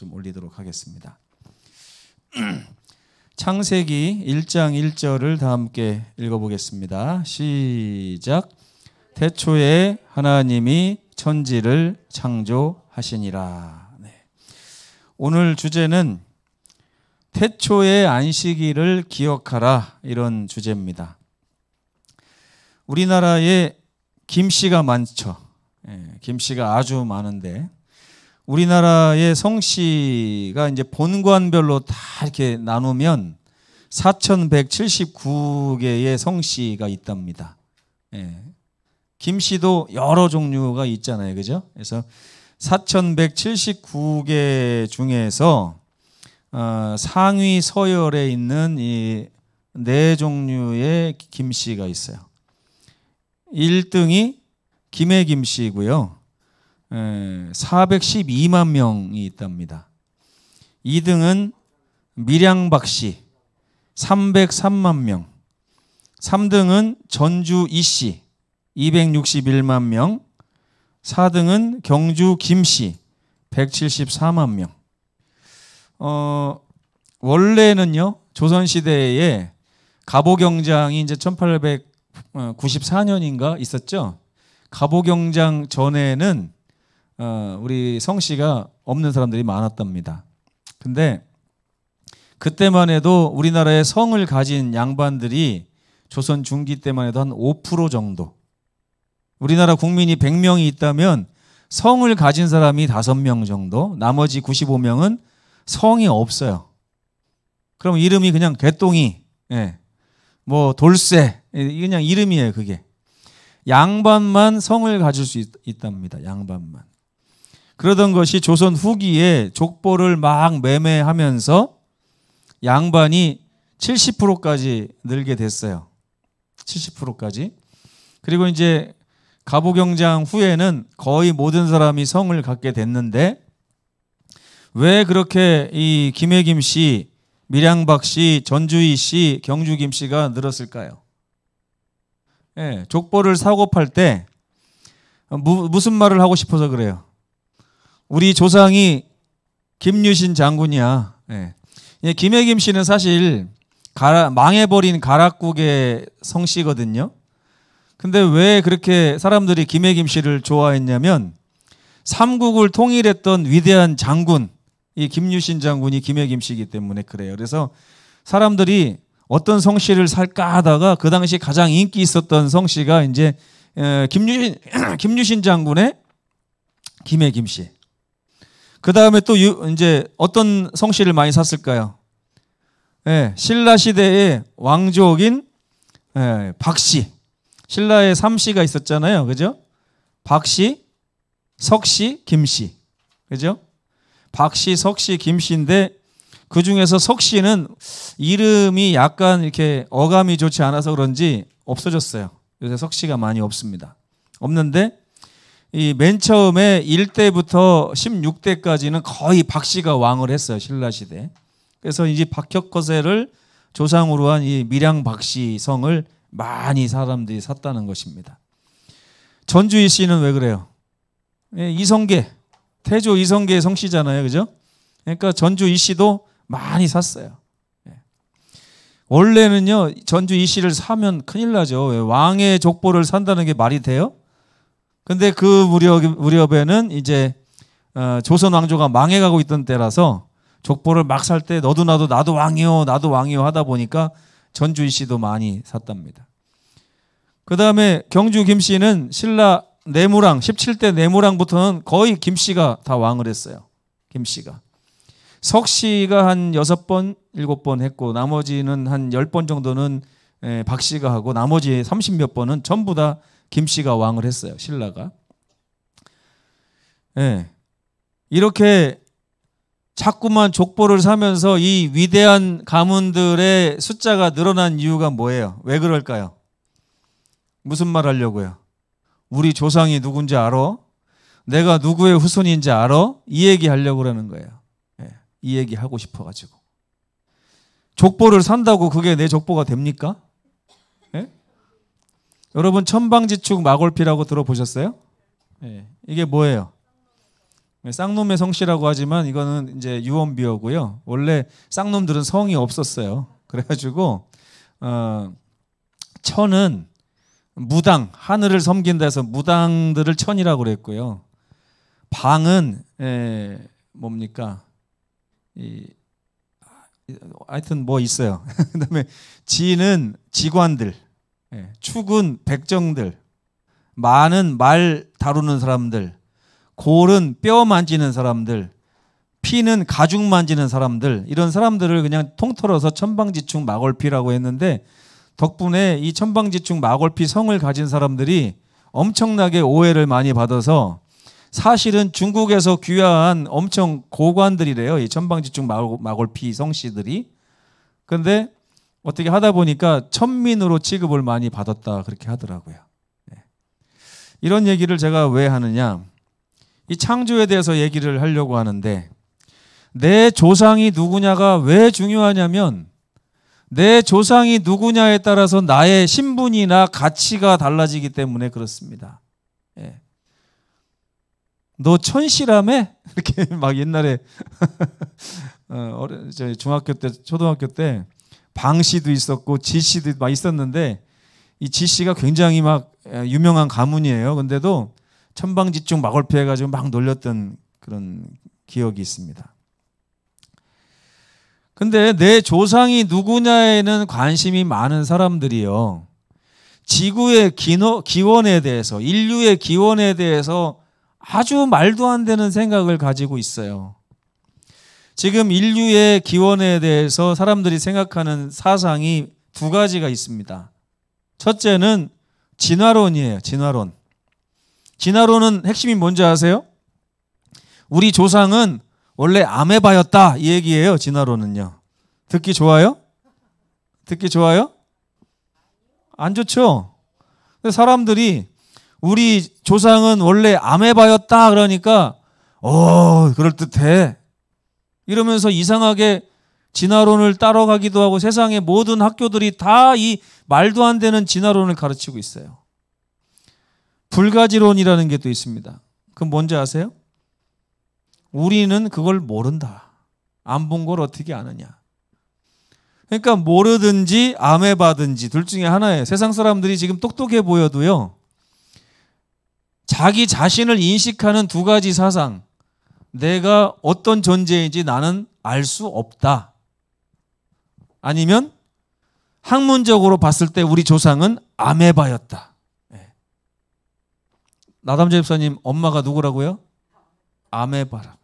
좀 올리도록 하겠습니다. 창세기 1장 1절을 다 함께 읽어보겠습니다. 시작. 태초에 하나님이 천지를 창조하시니라. 네. 오늘 주제는 태초의 안식일을 기억하라, 이런 주제입니다. 우리나라에 김씨가 많죠. 김씨가 아주 많은데 우리나라의 성씨가 이제 본관별로 다 이렇게 나누면 4179개의 성씨가 있답니다. 김씨도 여러 종류가 있잖아요. 그죠? 그래서 4179개 중에서 상위 서열에 있는 이 네 종류의 김씨가 있어요. 1등이 김해 김씨고요. 412만 명이 있답니다. 2등은 밀양박씨 303만 명. 3등은 전주 이씨 261만 명. 4등은 경주 김씨 174만 명. 원래는요, 조선시대에 갑오경장이 이제 1894년인가 있었죠. 갑오경장 전에는 우리 성씨가 없는 사람들이 많았답니다. 근데 그때만 해도 우리나라에 성을 가진 양반들이 조선 중기 때만 해도 한 5% 정도. 우리나라 국민이 100명이 있다면 성을 가진 사람이 5명 정도, 나머지 95명은 성이 없어요. 그럼 이름이 그냥 개똥이, 뭐 돌쇠, 그냥 이름이에요. 그게. 양반만 성을 가질 수 있답니다. 양반만. 그러던 것이 조선 후기에 족보를 막 매매하면서 양반이 70%까지 늘게 됐어요. 70%까지. 그리고 이제 갑오경장 후에는 거의 모든 사람이 성을 갖게 됐는데, 왜 그렇게 이 김해 김씨, 밀양박 씨, 전주이 씨, 경주 김씨가 늘었을까요? 족보를 사고 팔 때 무슨 말을 하고 싶어서 그래요? 우리 조상이 김유신 장군이야. 김해 김씨는 사실 망해버린 가락국의 성씨거든요. 근데 왜 그렇게 사람들이 김해 김씨를 좋아했냐면, 삼국을 통일했던 위대한 장군, 이 김유신 장군이 김해 김씨이기 때문에 그래요. 그래서 사람들이 어떤 성씨를 살까 하다가 그 당시 가장 인기 있었던 성씨가 이제 김유신 장군의 김해 김씨. 그 다음에 또 이제 어떤 성씨를 많이 샀을까요? 신라 시대의 왕족인 박씨. 신라에 3씨가 있었잖아요. 그죠? 박씨, 석씨, 김씨. 그죠? 박씨, 석씨, 김씨인데 그 중에서 석씨는 이름이 약간 이렇게 어감이 좋지 않아서 그런지 없어졌어요. 요새 석씨가 많이 없습니다. 없는데 이 맨 처음에 1대부터 16대까지는 거의 박씨가 왕을 했어요. 신라 시대. 그래서 이제 박혁거세를 조상으로 한 이 밀양 박씨 성을 많이 사람들이 샀다는 것입니다. 전주이 씨는 왜 그래요? 이성계, 태조 이성계의 성씨잖아요. 그죠? 그러니까 전주이 씨도 많이 샀어요. 원래는요, 전주이 씨를 사면 큰일 나죠. 왕의 족보를 산다는 게 말이 돼요? 근데 그 무렵에는 이제 조선 왕조가 망해가고 있던 때라서 족보를 막 살 때 너도 나도 왕이요, 나도 왕이요 하다 보니까 전주이 씨도 많이 샀답니다. 그 다음에 경주 김씨는 신라 내무랑 17대 내무랑부터는 거의 김씨가 다 왕을 했어요. 김씨가. 석씨가 한 6번, 7번 했고 나머지는 한 10번 정도는 박씨가 하고 나머지 30몇 번은 전부 다 김씨가 왕을 했어요. 신라가. 이렇게 자꾸만 족보를 사면서 이 위대한 가문들의 숫자가 늘어난 이유가 뭐예요? 왜 그럴까요? 무슨 말 하려고요? 우리 조상이 누군지 알아? 내가 누구의 후손인지 알아? 이 얘기 하려고 그러는 거예요. 이 얘기 하고 싶어가지고. 족보를 산다고 그게 내 족보가 됩니까? 여러분 천방지축 마골피라고 들어보셨어요? 이게 뭐예요? 쌍놈의 성씨라고 하지만 이거는 이제 유언비어고요. 원래 쌍놈들은 성이 없었어요. 그래가지고 천은 무당, 하늘을 섬긴다 해서 무당들을 천이라고 그랬고요. 방은 뭡니까? 하여튼 뭐 있어요. 그다음에 지는 지관들, 축은 백정들, 마는 말 다루는 사람들, 골은 뼈 만지는 사람들, 피는 가죽 만지는 사람들, 이런 사람들을 그냥 통틀어서 천방지축 마골피라고 했는데, 덕분에 이 천방지축 마골피 성을 가진 사람들이 엄청나게 오해를 많이 받아서 사실은 중국에서 귀화한 엄청 고관들이래요. 이 천방지축 마골피 성씨들이. 근데 어떻게 하다 보니까 천민으로 취급을 많이 받았다 그렇게 하더라고요. 이런 얘기를 제가 왜 하느냐. 이 창조에 대해서 얘기를 하려고 하는데, 내 조상이 누구냐가 왜 중요하냐면 내 조상이 누구냐에 따라서 나의 신분이나 가치가 달라지기 때문에 그렇습니다. 너 천씨라며? 이렇게 막 옛날에 중학교 때, 초등학교 때 방씨도 있었고 지씨도 막 있었는데, 이 지씨가 굉장히 막 유명한 가문이에요. 근데도 천방지축 마골피 해가지고 막 놀렸던 그런 기억이 있습니다. 근데 내 조상이 누구냐에는 관심이 많은 사람들이요, 지구의 기원에 대해서, 인류의 기원에 대해서 아주 말도 안 되는 생각을 가지고 있어요. 지금 인류의 기원에 대해서 사람들이 생각하는 사상이 두 가지가 있습니다. 첫째는 진화론이에요. 진화론. 진화론은 핵심이 뭔지 아세요? 우리 조상은 원래 아메바였다, 이 얘기예요. 진화론은요. 듣기 좋아요? 듣기 좋아요? 안 좋죠? 사람들이 우리 조상은 원래 아메바였다 그러니까 그럴듯해 이러면서 이상하게 진화론을 따라가기도 하고, 세상의 모든 학교들이 다 이 말도 안 되는 진화론을 가르치고 있어요. 불가지론이라는 게 또 있습니다. 그건 뭔지 아세요? 우리는 그걸 모른다. 안 본 걸 어떻게 아느냐. 그러니까 모르든지 아메바든지 둘 중에 하나예요. 세상 사람들이 지금 똑똑해 보여도요, 자기 자신을 인식하는 두 가지 사상, 내가 어떤 존재인지 나는 알 수 없다, 아니면 학문적으로 봤을 때 우리 조상은 아메바였다. 나담재 집사님 엄마가 누구라고요? 아메바라고.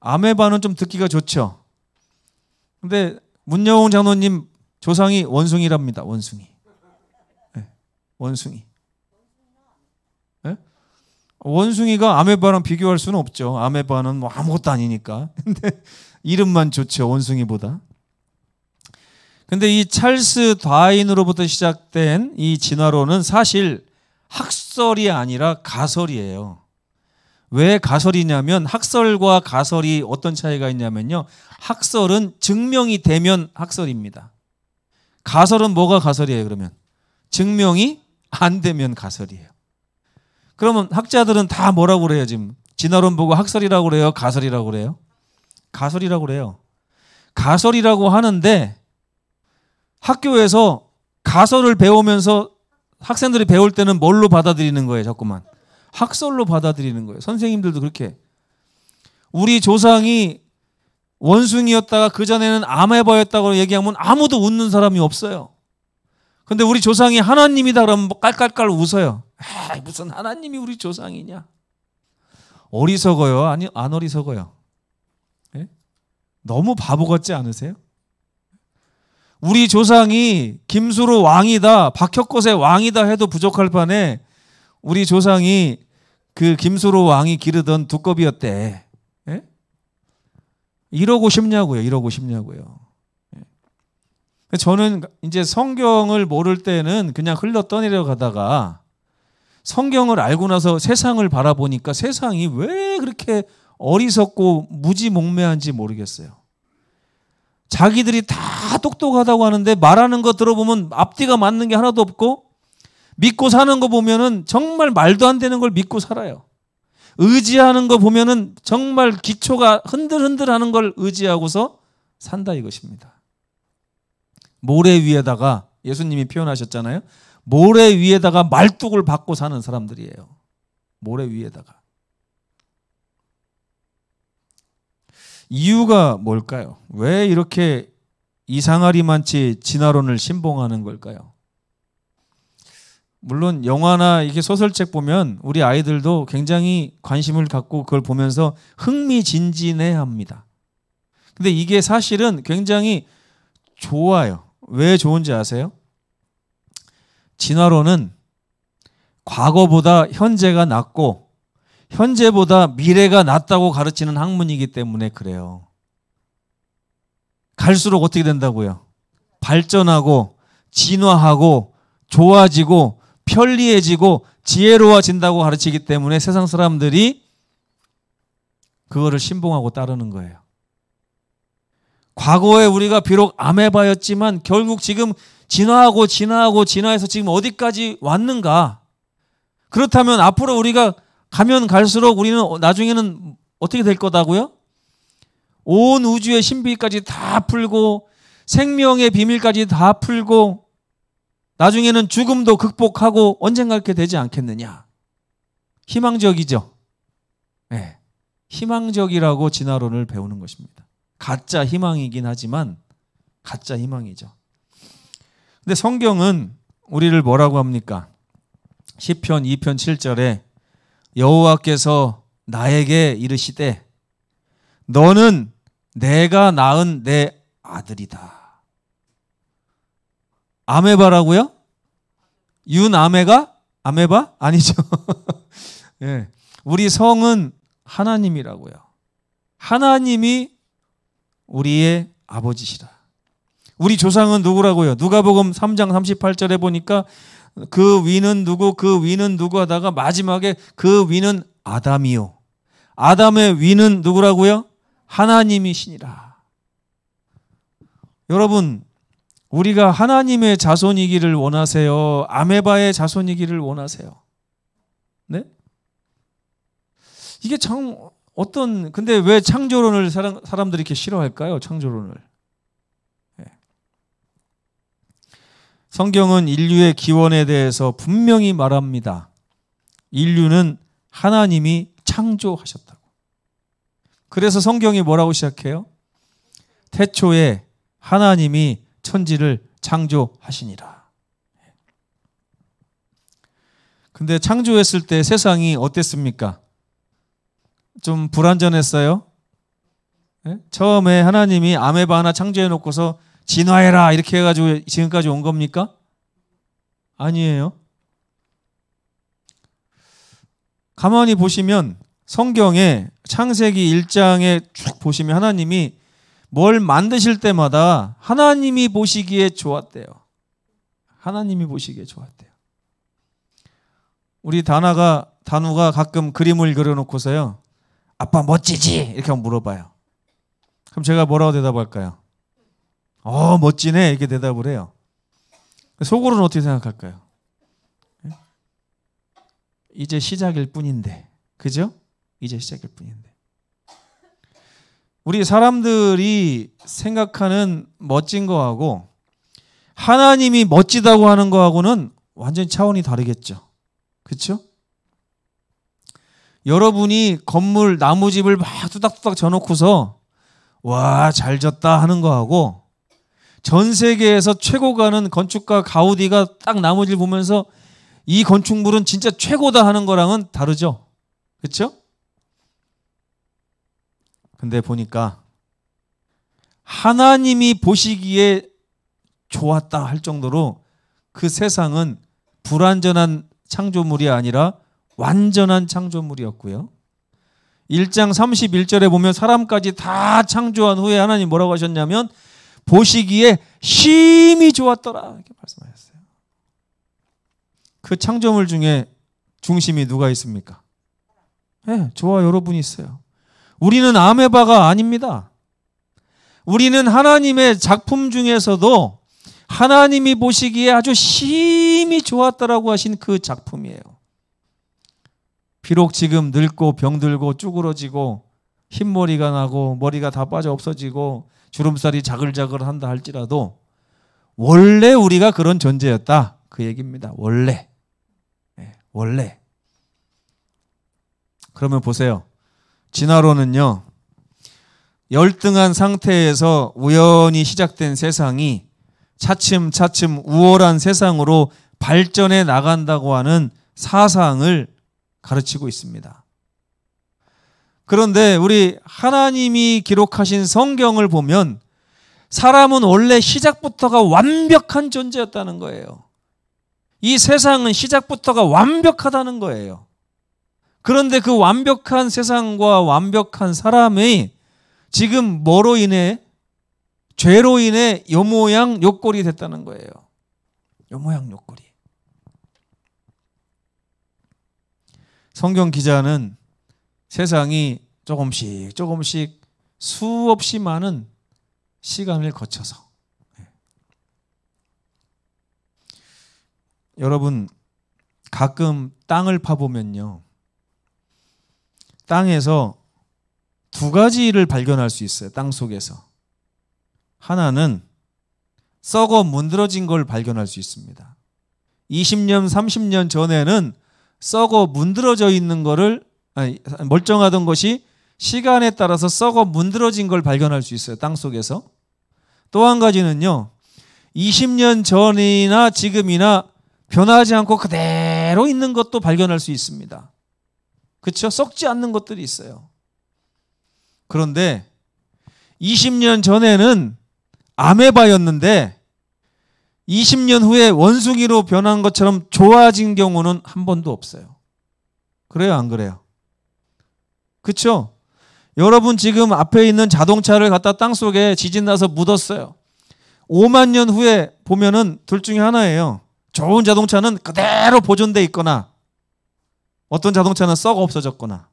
아메바는 좀 듣기가 좋죠. 근데 문여홍 장로님 조상이 원숭이랍니다. 원숭이. 원숭이. 원숭이가 아메바랑 비교할 수는 없죠. 아메바는 뭐 아무것도 아니니까. 근데 이름만 좋죠, 원숭이보다. 근데 이 찰스 다윈으로부터 시작된 이 진화론은 사실 학설이 아니라 가설이에요. 왜 가설이냐면, 학설과 가설이 어떤 차이가 있냐면요, 학설은 증명이 되면 학설입니다. 가설은 뭐가 가설이에요? 그러면 증명이 안 되면 가설이에요. 그러면 학자들은 다 뭐라고 그래요? 지금 진화론 보고 학설이라고 그래요? 가설이라고 그래요? 가설이라고 그래요. 가설이라고 하는데, 학교에서 가설을 배우면서 학생들이 배울 때는 뭘로 받아들이는 거예요? 자꾸만 학설로 받아들이는 거예요. 선생님들도 그렇게. 우리 조상이 원숭이였다가 그전에는 아메바였다고 얘기하면 아무도 웃는 사람이 없어요. 근데 우리 조상이 하나님이다 그러면 깔깔깔 웃어요. 무슨 하나님이 우리 조상이냐. 어리석어요? 아니, 안 어리석어요? 너무 바보 같지 않으세요? 우리 조상이 김수로 왕이다, 박혁것의 왕이다 해도 부족할 판에 우리 조상이 그 김수로 왕이 기르던 두꺼비였대. 이러고 싶냐고요. 이러고 싶냐고요. 저는 이제 성경을 모를 때는 그냥 흘러 떠내려 가다가 성경을 알고 나서 세상을 바라보니까 세상이 왜 그렇게 어리석고 무지몽매한지 모르겠어요. 자기들이 다 똑똑하다고 하는데 말하는 거 들어보면 앞뒤가 맞는 게 하나도 없고, 믿고 사는 거 보면은 정말 말도 안 되는 걸 믿고 살아요. 의지하는 거 보면은 정말 기초가 흔들흔들하는 걸 의지하고서 산다 이것입니다. 모래 위에다가 예수님이 표현하셨잖아요. 모래 위에다가 말뚝을 박고 사는 사람들이에요. 모래 위에다가. 이유가 뭘까요? 왜 이렇게 이상하리만치 진화론을 신봉하는 걸까요? 물론 영화나 이렇게 소설책 보면 우리 아이들도 굉장히 관심을 갖고 그걸 보면서 흥미진진해합니다. 근데 이게 사실은 굉장히 좋아요. 왜 좋은지 아세요? 진화론은 과거보다 현재가 낫고 현재보다 미래가 낫다고 가르치는 학문이기 때문에 그래요. 갈수록 어떻게 된다고요? 발전하고 진화하고 좋아지고 편리해지고 지혜로워진다고 가르치기 때문에 세상 사람들이 그거를 신봉하고 따르는 거예요. 과거에 우리가 비록 아메바였지만 결국 지금 진화해서 지금 어디까지 왔는가? 그렇다면 앞으로 우리가 가면 갈수록 우리는 나중에는 어떻게 될 거다고요? 온 우주의 신비까지 다 풀고 생명의 비밀까지 다 풀고 나중에는 죽음도 극복하고 언젠가 이렇게 되지 않겠느냐. 희망적이죠. 네. 희망적이라고 진화론을 배우는 것입니다. 가짜 희망이긴 하지만 가짜 희망이죠. 근데 성경은 우리를 뭐라고 합니까? 시편 2편 7절에 여호와께서 나에게 이르시되 너는 내가 낳은 내 아들이다. 아메바라고요? 윤아메가? 아메바? 아니죠. 네. 우리 성은 하나님이라고요. 하나님이 우리의 아버지시라. 우리 조상은 누구라고요? 누가복음 3장 38절에 보니까 그 위는 누구, 그 위는 누구 하다가 마지막에 그 위는 아담이요. 아담의 위는 누구라고요? 하나님이시니라. 여러분, 우리가 하나님의 자손이기를 원하세요? 아메바의 자손이기를 원하세요? 네? 이게 참 근데 왜 창조론을 사람들이 이렇게 싫어할까요? 창조론을. 네. 성경은 인류의 기원에 대해서 분명히 말합니다. 인류는 하나님이 창조하셨다고. 그래서 성경이 뭐라고 시작해요? 태초에 하나님이 천지를 창조하시니라. 근데 창조했을 때 세상이 어땠습니까? 좀 불완전했어요? 네? 처음에 하나님이 아메바 하나 창조해 놓고서 진화해라 이렇게 해가지고 지금까지 온 겁니까? 아니에요. 가만히 보시면 성경에 창세기 1장에 쭉 보시면 하나님이 뭘 만드실 때마다 하나님이 보시기에 좋았대요. 하나님이 보시기에 좋았대요. 우리 단우가 가끔 그림을 그려놓고서요. 아빠 멋지지? 이렇게 한번 물어봐요. 그럼 제가 뭐라고 대답할까요? 멋지네 이렇게 대답을 해요. 속으로는 어떻게 생각할까요? 이제 시작일 뿐인데. 그죠? 이제 시작일 뿐인데. 우리 사람들이 생각하는 멋진 거하고 하나님이 멋지다고 하는 거하고는 완전히 차원이 다르겠죠. 그렇죠? 여러분이 건물 나무집을 막 뚜닥뚜닥 져놓고서 와, 잘 졌다 하는 거하고 전 세계에서 최고 가는 건축가 가우디가 딱 나무집 보면서 이 건축물은 진짜 최고다 하는 거랑은 다르죠. 그렇죠? 근데 보니까 하나님이 보시기에 좋았다 할 정도로 그 세상은 불완전한 창조물이 아니라 완전한 창조물이었고요. 1장 31절에 보면 사람까지 다 창조한 후에 하나님 뭐라고 하셨냐면 보시기에 심히 좋았더라 이렇게 말씀하셨어요. 그 창조물 중에 중심이 누가 있습니까? 네, 저와 여러분이 있어요. 우리는 아메바가 아닙니다. 우리는 하나님의 작품 중에서도 하나님이 보시기에 아주 심히 좋았다라고 하신 그 작품이에요. 비록 지금 늙고 병들고 쭈그러지고 흰머리가 나고 머리가 다 빠져 없어지고 주름살이 자글자글한다 할지라도 원래 우리가 그런 존재였다. 그 얘기입니다. 원래. 원래. 그러면 보세요. 진화론은요. 열등한 상태에서 우연히 시작된 세상이 차츰차츰 우월한 세상으로 발전해 나간다고 하는 사상을 가르치고 있습니다. 그런데 우리 하나님이 기록하신 성경을 보면 사람은 원래 시작부터가 완벽한 존재였다는 거예요. 이 세상은 시작부터가 완벽하다는 거예요. 그런데 그 완벽한 세상과 완벽한 사람이 지금 뭐로 인해? 죄로 인해 요 모양 요 꼴이 됐다는 거예요. 요 모양 요 꼴이. 성경 기자는 세상이 조금씩 수없이 많은 시간을 거쳐서 여러분 가끔 땅을 파보면요. 땅에서 두 가지를 발견할 수 있어요. 땅 속에서. 하나는 썩어 문드러진 걸 발견할 수 있습니다. 20년, 30년 전에는 썩어 문드러져 있는 거를 멀쩡하던 것이 시간에 따라서 썩어 문드러진 걸 발견할 수 있어요. 땅 속에서. 또 한 가지는요. 20년 전이나 지금이나 변하지 않고 그대로 있는 것도 발견할 수 있습니다. 그렇죠? 썩지 않는 것들이 있어요. 그런데 20년 전에는 아메바였는데 20년 후에 원숭이로 변한 것처럼 좋아진 경우는 한 번도 없어요. 그래요, 안 그래요? 그렇죠? 여러분 지금 앞에 있는 자동차를 갖다 땅속에 지진 나서 묻었어요. 5만 년 후에 보면은 둘 중에 하나예요. 좋은 자동차는 그대로 보존돼 있거나 어떤 자동차는 썩어 없어졌거나.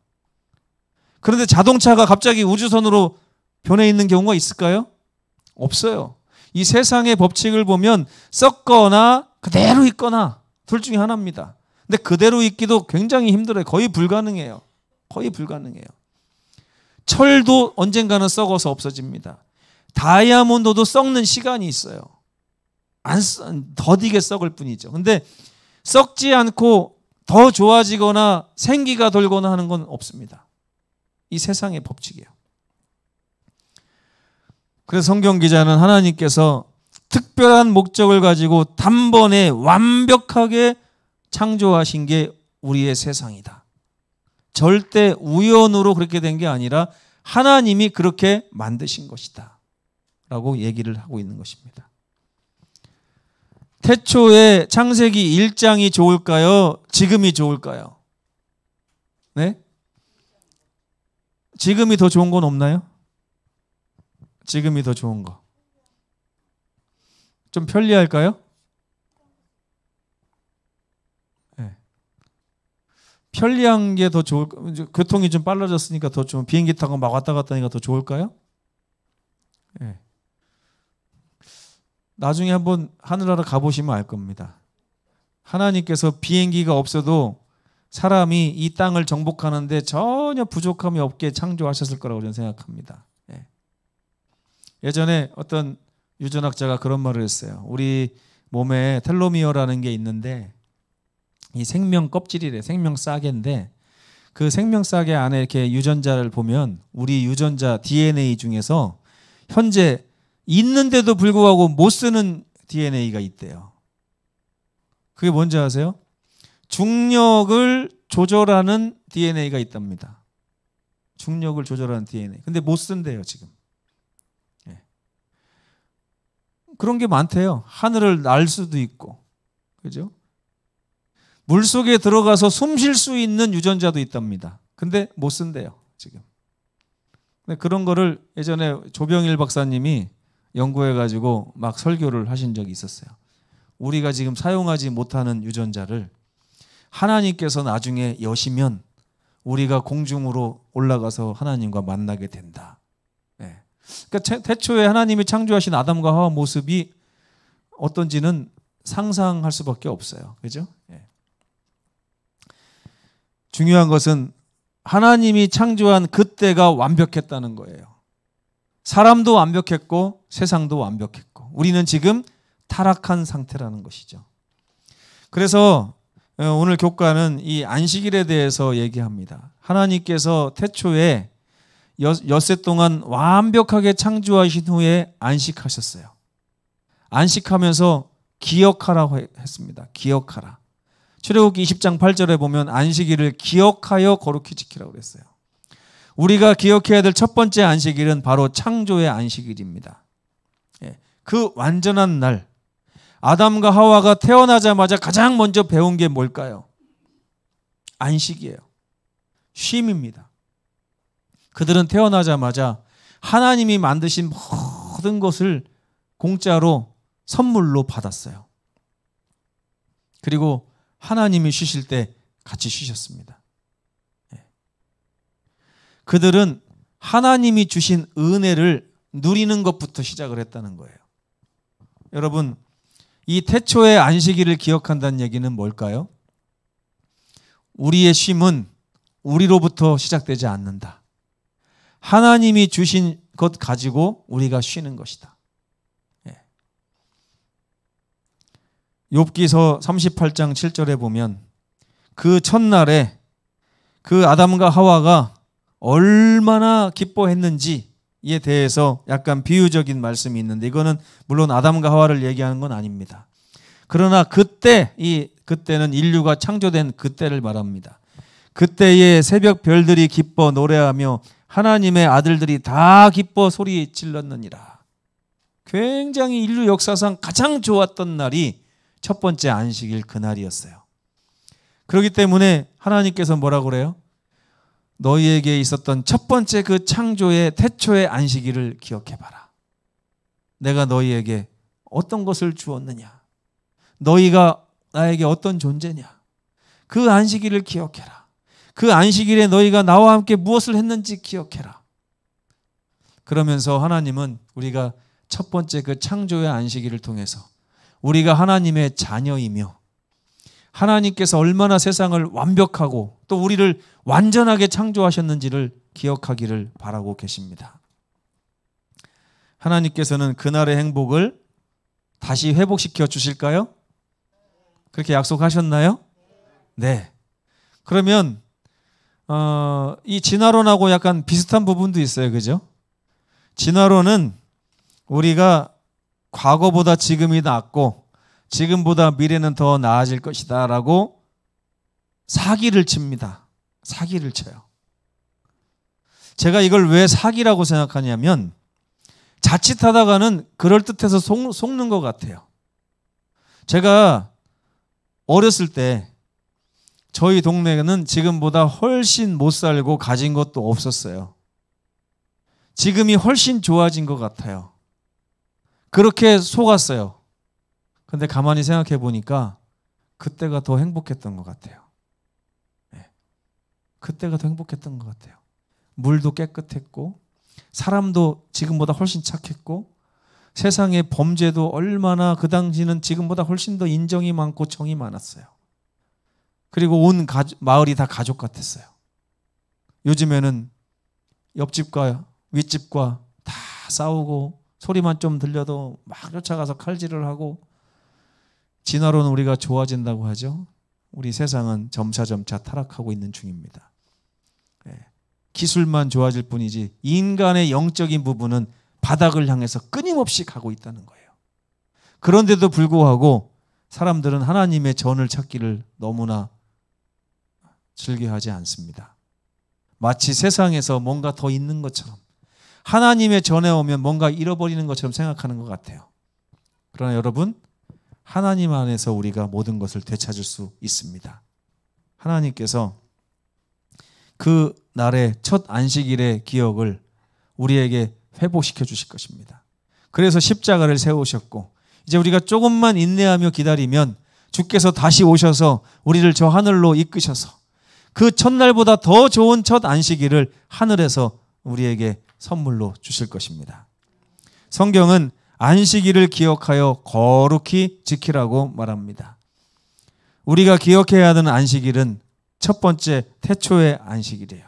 그런데 자동차가 갑자기 우주선으로 변해 있는 경우가 있을까요? 없어요. 이 세상의 법칙을 보면 썩거나 그대로 있거나 둘 중에 하나입니다. 근데 그대로 있기도 굉장히 힘들어요. 거의 불가능해요. 거의 불가능해요. 철도 언젠가는 썩어서 없어집니다. 다이아몬드도 썩는 시간이 있어요. 더디게 썩을 뿐이죠. 근데 썩지 않고 더 좋아지거나 생기가 돌거나 하는 건 없습니다. 이 세상의 법칙이에요. 그래서 성경 기자는 하나님께서 특별한 목적을 가지고 단번에 완벽하게 창조하신 게 우리의 세상이다. 절대 우연으로 그렇게 된 게 아니라 하나님이 그렇게 만드신 것이다. 라고 얘기를 하고 있는 것입니다. 태초에 창세기 1장이 좋을까요? 지금이 좋을까요? 네? 지금이 더 좋은 건 없나요? 지금이 더 좋은 거. 좀 편리할까요? 네. 편리한 게 더 좋을, 교통이 좀 빨라졌으니까 더 좀 비행기 타고 막 왔다 갔다 하니까 더 좋을까요? 네. 나중에 한번 하늘나라 가보시면 알 겁니다. 하나님께서 비행기가 없어도 사람이 이 땅을 정복하는데 전혀 부족함이 없게 창조하셨을 거라고 저는 생각합니다. 예. 예전에 어떤 유전학자가 그런 말을 했어요. 우리 몸에 텔로미어라는 게 있는데 이 생명 껍질이래. 생명 싹인데 그 생명 싹의 안에 이렇게 유전자를 보면 우리 유전자 DNA 중에서 현재 있는데도 불구하고 못 쓰는 DNA가 있대요. 그게 뭔지 아세요? 중력을 조절하는 DNA가 있답니다. 중력을 조절하는 DNA. 근데 못 쓴대요, 지금. 예. 그런 게 많대요. 하늘을 날 수도 있고. 그죠? 물 속에 들어가서 숨 쉴 수 있는 유전자도 있답니다. 근데 못 쓴대요, 지금. 근데 그런 거를 예전에 조병일 박사님이 연구해가지고 막 설교를 하신 적이 있었어요. 우리가 지금 사용하지 못하는 유전자를 하나님께서 나중에 여시면 우리가 공중으로 올라가서 하나님과 만나게 된다. 네. 그러니까 태초에 하나님이 창조하신 아담과 하와 모습이 어떤지는 상상할 수밖에 없어요. 그죠? 네. 중요한 것은 하나님이 창조한 그때가 완벽했다는 거예요. 사람도 완벽했고 세상도 완벽했고 우리는 지금 타락한 상태라는 것이죠. 그래서 오늘 교과는 이 안식일에 대해서 얘기합니다. 하나님께서 태초에 엿새 동안 완벽하게 창조하신 후에 안식하셨어요. 안식하면서 기억하라고 했습니다. 기억하라. 출애굽기 20장 8절에 보면 안식일을 기억하여 거룩히 지키라고 그랬어요. 우리가 기억해야 될 첫 번째 안식일은 바로 창조의 안식일입니다. 그 완전한 날, 아담과 하와가 태어나자마자 가장 먼저 배운 게 뭘까요? 안식이에요. 쉼입니다. 그들은 태어나자마자 하나님이 만드신 모든 것을 공짜로 선물로 받았어요. 그리고 하나님이 쉬실 때 같이 쉬셨습니다. 그들은 하나님이 주신 은혜를 누리는 것부터 시작을 했다는 거예요. 여러분, 이 태초의 안식일을 기억한다는 얘기는 뭘까요? 우리의 쉼은 우리로부터 시작되지 않는다. 하나님이 주신 것 가지고 우리가 쉬는 것이다. 욥기서 38장 7절에 보면 그 첫날에 그 아담과 하와가 얼마나 기뻐했는지에 대해서 약간 비유적인 말씀이 있는데 이거는 물론 아담과 하와를 얘기하는 건 아닙니다. 그러나 그때는 인류가 창조된 그때를 말합니다. 그때의 새벽 별들이 기뻐 노래하며 하나님의 아들들이 다 기뻐 소리 질렀느니라. 굉장히 인류 역사상 가장 좋았던 날이 첫 번째 안식일 그날이었어요. 그렇기 때문에 하나님께서 뭐라고 그래요? 너희에게 있었던 첫 번째 그 창조의 태초의 안식일을 기억해봐라. 내가 너희에게 어떤 것을 주었느냐? 너희가 나에게 어떤 존재냐? 그 안식일을 기억해라. 그 안식일에 너희가 나와 함께 무엇을 했는지 기억해라. 그러면서 하나님은 우리가 첫 번째 그 창조의 안식일을 통해서 우리가 하나님의 자녀이며 하나님께서 얼마나 세상을 완벽하고 또 우리를 완전하게 창조하셨는지를 기억하기를 바라고 계십니다. 하나님께서는 그날의 행복을 다시 회복시켜 주실까요? 그렇게 약속하셨나요? 네. 그러면 이 진화론하고 약간 비슷한 부분도 있어요. 그죠? 진화론은 우리가 과거보다 지금이 낫고 지금보다 미래는 더 나아질 것이다 라고 사기를 칩니다. 사기를 쳐요. 제가 이걸 왜 사기라고 생각하냐면 자칫하다가는 그럴듯해서 속는 것 같아요. 제가 어렸을 때 저희 동네는 지금보다 훨씬 못 살고 가진 것도 없었어요. 지금이 훨씬 좋아진 것 같아요. 그렇게 속았어요. 근데 가만히 생각해 보니까 그때가 더 행복했던 것 같아요. 네. 그때가 더 행복했던 것 같아요. 물도 깨끗했고 사람도 지금보다 훨씬 착했고 세상의 범죄도 얼마나 그 당시는 지금보다 훨씬 더 인정이 많고 정이 많았어요. 그리고 온 마을이 다 가족 같았어요. 요즘에는 옆집과 윗집과 다 싸우고 소리만 좀 들려도 막 쫓아가서 칼질을 하고 진화로는 우리가 좋아진다고 하죠. 우리 세상은 점차 타락하고 있는 중입니다. 기술만 좋아질 뿐이지 인간의 영적인 부분은 바닥을 향해서 끊임없이 가고 있다는 거예요. 그런데도 불구하고 사람들은 하나님의 전을 찾기를 너무나 즐겨하지 않습니다. 마치 세상에서 뭔가 더 있는 것처럼 하나님의 전에 오면 뭔가 잃어버리는 것처럼 생각하는 것 같아요. 그러나 여러분, 하나님 안에서 우리가 모든 것을 되찾을 수 있습니다. 하나님께서 그 날의 첫 안식일의 기억을 우리에게 회복시켜 주실 것입니다. 그래서 십자가를 세우셨고 이제 우리가 조금만 인내하며 기다리면 주께서 다시 오셔서 우리를 저 하늘로 이끄셔서 그 첫날보다 더 좋은 첫 안식일을 하늘에서 우리에게 선물로 주실 것입니다. 성경은 안식일을 기억하여 거룩히 지키라고 말합니다. 우리가 기억해야 하는 안식일은 첫 번째 태초의 안식일이에요.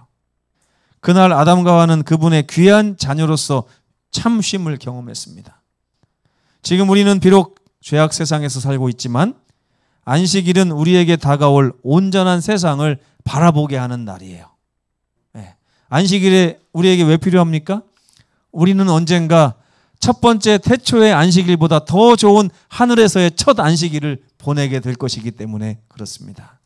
그날 아담과 하와는 그분의 귀한 자녀로서 참 쉼을 경험했습니다. 지금 우리는 비록 죄악 세상에서 살고 있지만 안식일은 우리에게 다가올 온전한 세상을 바라보게 하는 날이에요. 네. 안식일에 우리에게 왜 필요합니까? 우리는 언젠가 첫 번째 태초의 안식일보다 더 좋은 하늘에서의 첫 안식일을 보내게 될 것이기 때문에 그렇습니다.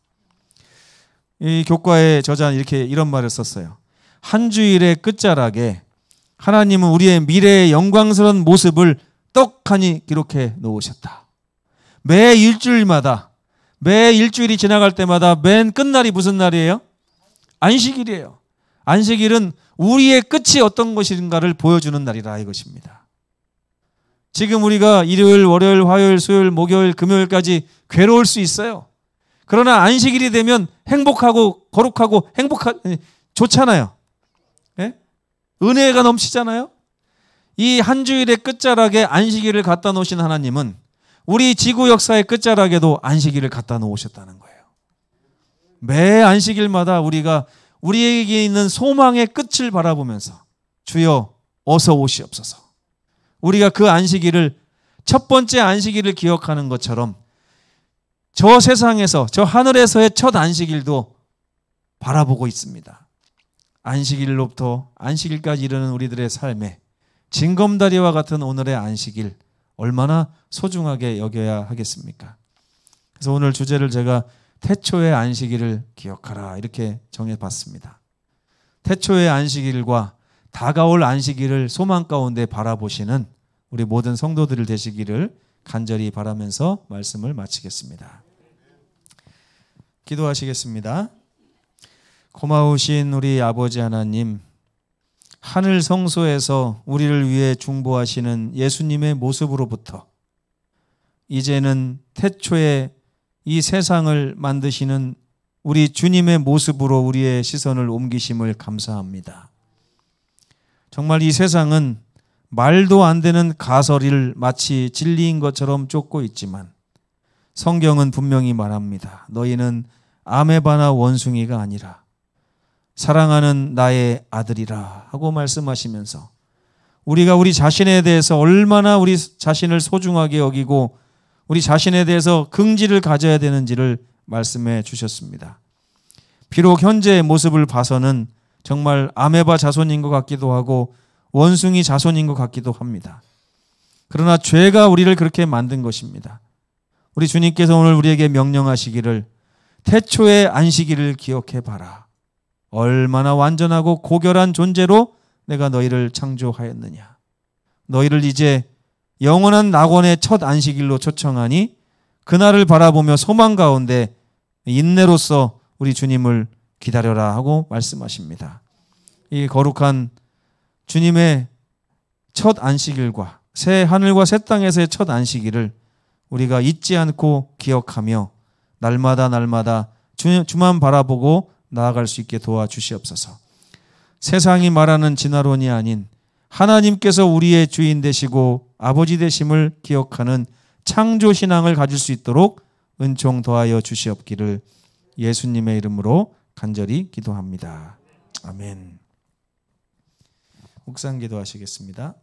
이 교과의 저자는 이런 말을 썼어요. 한 주일의 끝자락에 하나님은 우리의 미래의 영광스러운 모습을 떡하니 기록해 놓으셨다. 매 일주일이 지나갈 때마다 맨 끝날이 무슨 날이에요? 안식일이에요. 안식일은 우리의 끝이 어떤 것인가를 보여주는 날이라 이것입니다. 지금 우리가 일요일, 월요일, 화요일, 수요일, 목요일, 금요일까지 괴로울 수 있어요. 그러나 안식일이 되면 행복하고 거룩하고 좋잖아요. 예? 은혜가 넘치잖아요. 이 한 주일의 끝자락에 안식일을 갖다 놓으신 하나님은 우리 지구 역사의 끝자락에도 안식일을 갖다 놓으셨다는 거예요. 매 안식일마다 우리가 우리에게 있는 소망의 끝을 바라보면서 주여 어서 오시옵소서. 우리가 그 안식일을 첫 번째 안식일을 기억하는 것처럼 저 세상에서 저 하늘에서의 첫 안식일도 바라보고 있습니다. 안식일로부터 안식일까지 이르는 우리들의 삶에 징검다리와 같은 오늘의 안식일 얼마나 소중하게 여겨야 하겠습니까? 그래서 오늘 주제를 제가 태초의 안식일을 기억하라 이렇게 정해봤습니다. 태초의 안식일과 다가올 안식일을 소망 가운데 바라보시는 우리 모든 성도들 되시기를 간절히 바라면서 말씀을 마치겠습니다. 기도하시겠습니다. 고마우신 우리 아버지 하나님, 하늘 성소에서 우리를 위해 중보하시는 예수님의 모습으로부터 이제는 태초에 이 세상을 만드시는 우리 주님의 모습으로 우리의 시선을 옮기심을 감사합니다. 정말 이 세상은 말도 안 되는 가설을 마치 진리인 것처럼 쫓고 있지만 성경은 분명히 말합니다. 너희는 아메바나 원숭이가 아니라 사랑하는 나의 아들이라 하고 말씀하시면서 우리가 우리 자신에 대해서 얼마나 우리 자신을 소중하게 여기고 우리 자신에 대해서 긍지를 가져야 되는지를 말씀해 주셨습니다. 비록 현재의 모습을 봐서는 정말 아메바 자손인 것 같기도 하고 원숭이 자손인 것 같기도 합니다. 그러나 죄가 우리를 그렇게 만든 것입니다. 우리 주님께서 오늘 우리에게 명령하시기를 태초의 안식일을 기억해 봐라. 얼마나 완전하고 고결한 존재로 내가 너희를 창조하였느냐. 너희를 이제 영원한 낙원의 첫 안식일로 초청하니 그날을 바라보며 소망 가운데 인내로서 우리 주님을 기다려라 하고 말씀하십니다. 이 거룩한 주님의 첫 안식일과 새 하늘과 새 땅에서의 첫 안식일을 우리가 잊지 않고 기억하며 날마다 주만 바라보고 나아갈 수 있게 도와주시옵소서. 세상이 말하는 진화론이 아닌 하나님께서 우리의 주인 되시고 아버지 되심을 기억하는 창조신앙을 가질 수 있도록 은총 더하여 주시옵기를 예수님의 이름으로 간절히 기도합니다. 아멘. 묵상 기도하시겠습니다.